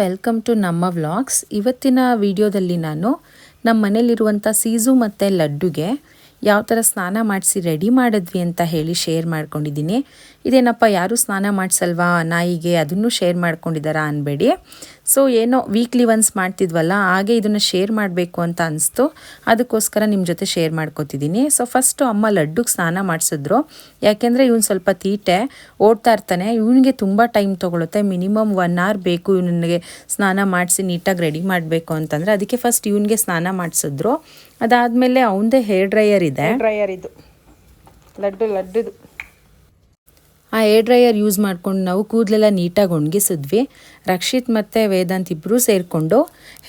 Welcome to ನಮ್ಮ vlogs. ಇವತ್ತಿನ ವಿಡಿಯೋದಲ್ಲಿ ನಾನು ನಮ್ಮ ಮನೇಲಿರುವಂಥ ಸೀಸು ಮತ್ತು ಲಡ್ಡುಗೆ ಯಾವ ಥರ ಸ್ನಾನ ಮಾಡಿಸಿ ರೆಡಿ ಮಾಡಿದ್ವಿ ಅಂತ ಹೇಳಿ ಶೇರ್ ಮಾಡ್ಕೊಂಡಿದ್ದೀನಿ. ಇದೇನಪ್ಪ ಯಾರೂ ಸ್ನಾನ ಮಾಡಿಸಲ್ವಾ ನಾಯಿಗೆ, ಅದನ್ನು ಶೇರ್ ಮಾಡ್ಕೊಂಡಿದ್ದಾರಾ ಅನ್ಬೇಡಿ. ಸೊ ಏನೋ ವೀಕ್ಲಿ ಒನ್ಸ್ ಮಾಡ್ತಿದ್ವಲ್ಲ, ಹಾಗೆ ಇದನ್ನು ಶೇರ್ ಮಾಡಬೇಕು ಅಂತ ಅನಿಸ್ತು, ಅದಕ್ಕೋಸ್ಕರ ನಿಮ್ಮ ಜೊತೆ ಶೇರ್ ಮಾಡ್ಕೋತಿದ್ದೀನಿ. ಸೊ ಫಸ್ಟು ಅಮ್ಮ ಲಡ್ಡುಗೆ ಸ್ನಾನ ಮಾಡಿಸಿದ್ರು. ಯಾಕೆಂದರೆ ಇವನು ಸ್ವಲ್ಪ ತೀಟೆ, ಓಡ್ತಾ ಇರ್ತಾನೆ, ಇವನಿಗೆ ತುಂಬ ಟೈಮ್ ತೊಗೊಳುತ್ತೆ, ಮಿನಿಮಮ್ 1 hour ಬೇಕು ಇವನಿಗೆ ಸ್ನಾನ ಮಾಡಿಸಿ ನೀಟಾಗಿ ರೆಡಿ ಮಾಡಬೇಕು ಅಂತಂದರೆ. ಅದಕ್ಕೆ ಫಸ್ಟ್ ಇವನಿಗೆ ಸ್ನಾನ ಮಾಡಿಸಿದ್ರು. ಅದಾದಮೇಲೆ ಅವನದೇ ಹೇರ್ ಡ್ರೈಯರ್ ಇದೆ, ಇದು ಲಡ್ಡುದು. ಆ ಹೇರ್ ಡ್ರೈಯರ್ ಯೂಸ್ ಮಾಡ್ಕೊಂಡು ನಾವು ಕೂದಲೆಲ್ಲ ನೀಟಾಗಿ ಒಣಗಿಸಿದ್ವಿ. ರಕ್ಷಿತ್ ಮತ್ತು ವೇದಾಂತ್ ಇಬ್ಬರೂ ಸೇರಿಕೊಂಡು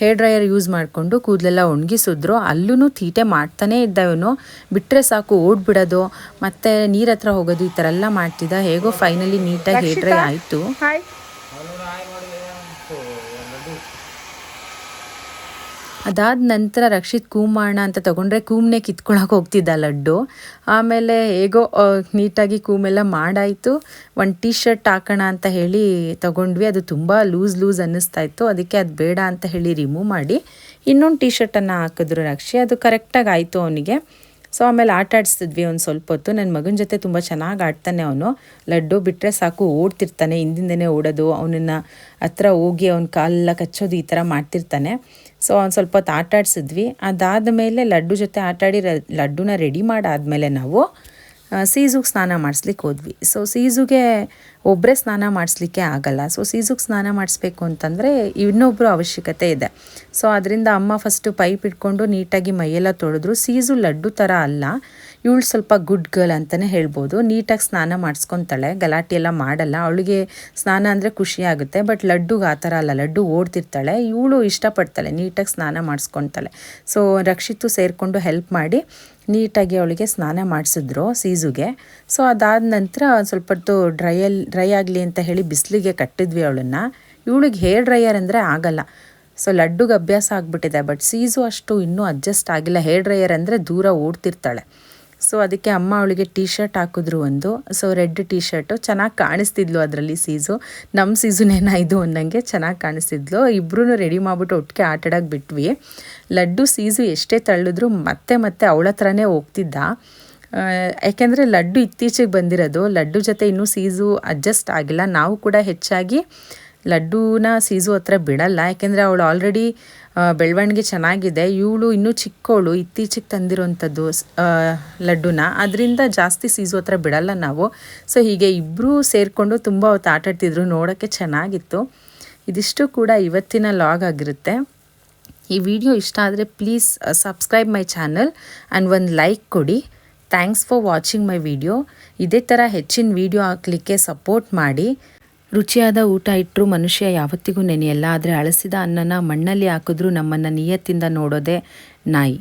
ಹೇರ್ ಡ್ರೈಯರ್ ಯೂಸ್ ಮಾಡಿಕೊಂಡು ಕೂದಲೆಲ್ಲ ಒಣಗಿಸಿದ್ರು. ಅಲ್ಲೂ ತೀಟೆ ಮಾಡ್ತಾನೇ ಇದ್ದ ಇವನು, ಬಿಟ್ಟರೆ ಸಾಕು ಓಡ್ಬಿಡೋದು ಮತ್ತು ನೀರ ಹತ್ರ ಹೋಗೋದು, ಈ ಥರ ಎಲ್ಲ ಮಾಡ್ತಿದ್ದ. ಹೇಗೋ ಫೈನಲಿ ನೀಟಾಗಿ ಹೇರ್ ಡ್ರೈ ಆಯಿತು. ಅದಾದ ನಂತರ ರಕ್ಷಿತ್ ಕೂಮ್ ಮಾಡೋಣ ಅಂತ ತೊಗೊಂಡ್ರೆ ಕೂಮ್ನೆ ಕಿತ್ಕೊಳಕ್ಕೆ ಹೋಗ್ತಿದ್ದ ಲಡ್ಡು. ಆಮೇಲೆ ಹೇಗೋ ನೀಟಾಗಿ ಕೂಮೆಲ್ಲ ಮಾಡಾಯಿತು. ಒಂದು ಟೀ ಶರ್ಟ್ ಹಾಕೋಣ ಅಂತ ಹೇಳಿ ತೊಗೊಂಡ್ವಿ. ಅದು ತುಂಬ ಲೂಸ್ ಅನ್ನಿಸ್ತಾ ಇತ್ತು, ಅದಕ್ಕೆ ಅದು ಬೇಡ ಅಂತ ಹೇಳಿ ರಿಮೂವ್ ಮಾಡಿ ಇನ್ನೊಂದು ಟೀ ಶರ್ಟನ್ನು ಹಾಕಿದ್ರು ರಕ್ಷಿ. ಅದು ಕರೆಕ್ಟಾಗಿ ಆಯಿತು ಅವನಿಗೆ. ಸೊ ಆಮೇಲೆ ಆಟ ಆಡಿಸ್ತಿದ್ವಿ ಒಂದು ಸ್ವಲ್ಪ ಹೊತ್ತು. ನನ್ನ ಮಗನ ಜೊತೆ ತುಂಬ ಚೆನ್ನಾಗಿ ಆಡ್ತಾನೆ ಅವನು. ಲಡ್ಡು ಬಿಟ್ಟರೆ ಸಾಕು ಓಡ್ತಿರ್ತಾನೆ, ಹಿಂದಿಂದನೇ ಓಡೋದು, ಅವನನ್ನು ಹತ್ರ ಹೋಗಿ ಅವ್ನ ಕಾಲೆಲ್ಲ ಕಚ್ಚೋದು, ಈ ಥರ ಮಾಡ್ತಿರ್ತಾನೆ. ಸೊ ಒಂದು ಸ್ವಲ್ಪ ಹೊತ್ತು ಆಟ ಆಡಿಸಿದ್ವಿ. ಅದಾದಮೇಲೆ ಲಡ್ಡು ಜೊತೆ ಆಟಾಡಿ ಲಡ್ಡುನ ರೆಡಿ ಮಾಡಾದಮೇಲೆ ನಾವು ಸೀಜುಗೆ ಸ್ನಾನ ಮಾಡಿಸ್ಲಿಕ್ಕೆ ಹೋದ್ವಿ. ಸೊ ಸೀಜುಗೆ ಒಬ್ಬರೇ ಸ್ನಾನ ಮಾಡಿಸ್ಲಿಕ್ಕೆ ಆಗಲ್ಲ. ಸೊ ಸೀಜುಗೆ ಸ್ನಾನ ಮಾಡಿಸ್ಬೇಕು ಅಂತಂದರೆ ಇನ್ನೊಬ್ಬರು ಅವಶ್ಯಕತೆ ಇದೆ. ಸೊ ಅದರಿಂದ ಅಮ್ಮ ಫಸ್ಟು ಪೈಪ್ ಇಟ್ಕೊಂಡು ನೀಟಾಗಿ ಮೈಯೆಲ್ಲ ತೊಳೆದ್ರು. ಸೀಜು ಲಡ್ಡು ಥರ ಅಲ್ಲ, ಇವಳು ಸ್ವಲ್ಪ ಗುಡ್ ಗರ್ಲ್ ಅಂತಲೇ ಹೇಳ್ಬೋದು. ನೀಟಾಗಿ ಸ್ನಾನ ಮಾಡಿಸ್ಕೊತಾಳೆ, ಗಲಾಟೆ ಎಲ್ಲ ಮಾಡಲ್ಲ. ಅವಳಿಗೆ ಸ್ನಾನ ಅಂದರೆ ಖುಷಿ ಆಗುತ್ತೆ. ಬಟ್ ಲಡ್ಡುಗೆ ಆ ಥರ ಅಲ್ಲ, ಲಡ್ಡು ಓಡ್ತಿರ್ತಾಳೆ, ಇವಳು ಇಷ್ಟಪಡ್ತಾಳೆ, ನೀಟಾಗಿ ಸ್ನಾನ ಮಾಡಿಸ್ಕೊತಾಳೆ. ಸೊ ರಕ್ಷಿತು ಸೇರಿಕೊಂಡು ಹೆಲ್ಪ್ ಮಾಡಿ ನೀಟಾಗಿ ಅವಳಿಗೆ ಸ್ನಾನ ಮಾಡಿಸಿದ್ರು ಸೀಜುಗೆ. ಸೊ ಅದಾದ ನಂತರ ಸ್ವಲ್ಪ ಹೊತ್ತು ಡ್ರೈ ಆಗಲಿ ಅಂತ ಹೇಳಿ ಬಿಸಿಲಿಗೆ ಕಟ್ಟಿದ್ವಿ ಅವಳನ್ನು. ಇವಳಿಗೆ ಹೇರ್ ಡ್ರೈಯರ್ ಅಂದರೆ ಆಗಲ್ಲ. ಸೊ ಲಡ್ಡುಗೆ ಅಭ್ಯಾಸ ಆಗಿಬಿಟ್ಟಿದೆ, ಬಟ್ ಸೀಜು ಅಷ್ಟು ಇನ್ನೂ ಅಡ್ಜಸ್ಟ್ ಆಗಿಲ್ಲ. ಹೇರ್ ಡ್ರೈಯರ್ ಅಂದರೆ ದೂರ ಓಡ್ತಿರ್ತಾಳೆ. ಸೊ ಅದಕ್ಕೆ ಅಮ್ಮ ಅವಳಿಗೆ ಟೀ ಶರ್ಟ್ ಹಾಕಿದ್ರು ಒಂದು. ಸೊ ರೆಡ್ ಟೀ ಶರ್ಟು ಚೆನ್ನಾಗಿ ಕಾಣಿಸ್ತಿದ್ಲು ಅದರಲ್ಲಿ ಸೀಜು. ನಮ್ಮ ಸೀಜುನೇನ ಇದು ಅನ್ನಂಗೆ ಚೆನ್ನಾಗಿ ಕಾಣಿಸ್ತಿದ್ಲು. ಇಬ್ಬರೂ ರೆಡಿ ಮಾಡಿಬಿಟ್ಟು ಒಟ್ಟಿಗೆ ಆಟಾಡೋಕೆ ಬಿಟ್ವಿ. ಲಡ್ಡು ಸೀಜು ಎಷ್ಟೇ ತಳ್ಳಿದ್ರು ಮತ್ತೆ ಅವಳ ಹತ್ರನೇ ಹೋಗ್ತಿದ್ದ. ಯಾಕೆಂದರೆ ಲಡ್ಡು ಇತ್ತೀಚೆಗೆ ಬಂದಿರೋದು, ಲಡ್ಡು ಜೊತೆ ಇನ್ನೂ ಸೀಜು ಅಡ್ಜಸ್ಟ್ ಆಗಿಲ್ಲ. ನಾವು ಕೂಡ ಹೆಚ್ಚಾಗಿ ಲಡ್ಡುನ ಸೀಜು ಹತ್ರ ಬಿಡಲ್ಲ, ಯಾಕೆಂದರೆ ಅವಳು ಆಲ್ರೆಡಿ ಬೆಳವಣಿಗೆ ಚೆನ್ನಾಗಿದೆ. ಇವಳು ಇನ್ನೂ ಚಿಕ್ಕವಳು, ಇತ್ತೀಚೆಗೆ ತಂದಿರೋವಂಥದ್ದು ಲಡ್ಡುನ, ಅದರಿಂದ ಜಾಸ್ತಿ ಸೀಜು ಹತ್ರ ಬಿಡಲ್ಲ ನಾವು. ಸೊ ಹೀಗೆ ಇಬ್ಬರೂ ಸೇರಿಕೊಂಡು ತುಂಬ ಹೊತ್ತು ಆಟಾಡ್ತಿದ್ರು, ನೋಡೋಕ್ಕೆ ಚೆನ್ನಾಗಿತ್ತು. ಇದಿಷ್ಟು ಕೂಡ ಇವತ್ತಿನ ಲಾಗ್ ಆಗಿರುತ್ತೆ. ಈ ವಿಡಿಯೋ ಇಷ್ಟ ಆದರೆ please subscribe my channel and ಒಂದು ಲೈಕ್ ಕೊಡಿ. Thanks for watching my video. ಇದೇ ಥರ ಹೆಚ್ಚಿನ ವಿಡಿಯೋ ಹಾಕಲಿಕ್ಕೆ ಸಪೋರ್ಟ್ ಮಾಡಿ. ರುಚಿಯಾದ ಊಟ ಇಟ್ಟರು ಮನುಷ್ಯ ಯಾವತ್ತಿಗೂ ನೆನೆಯಲ್ಲ, ಆದರೆ ಅಳಸಿದ ಅನ್ನನ ಮಣ್ಣಲ್ಲಿ ಹಾಕಿದ್ರೂ ನಮ್ಮನ್ನು ನಿಯತ್ತಿಂದ ನೋಡೋದೇ ನಾಯಿ.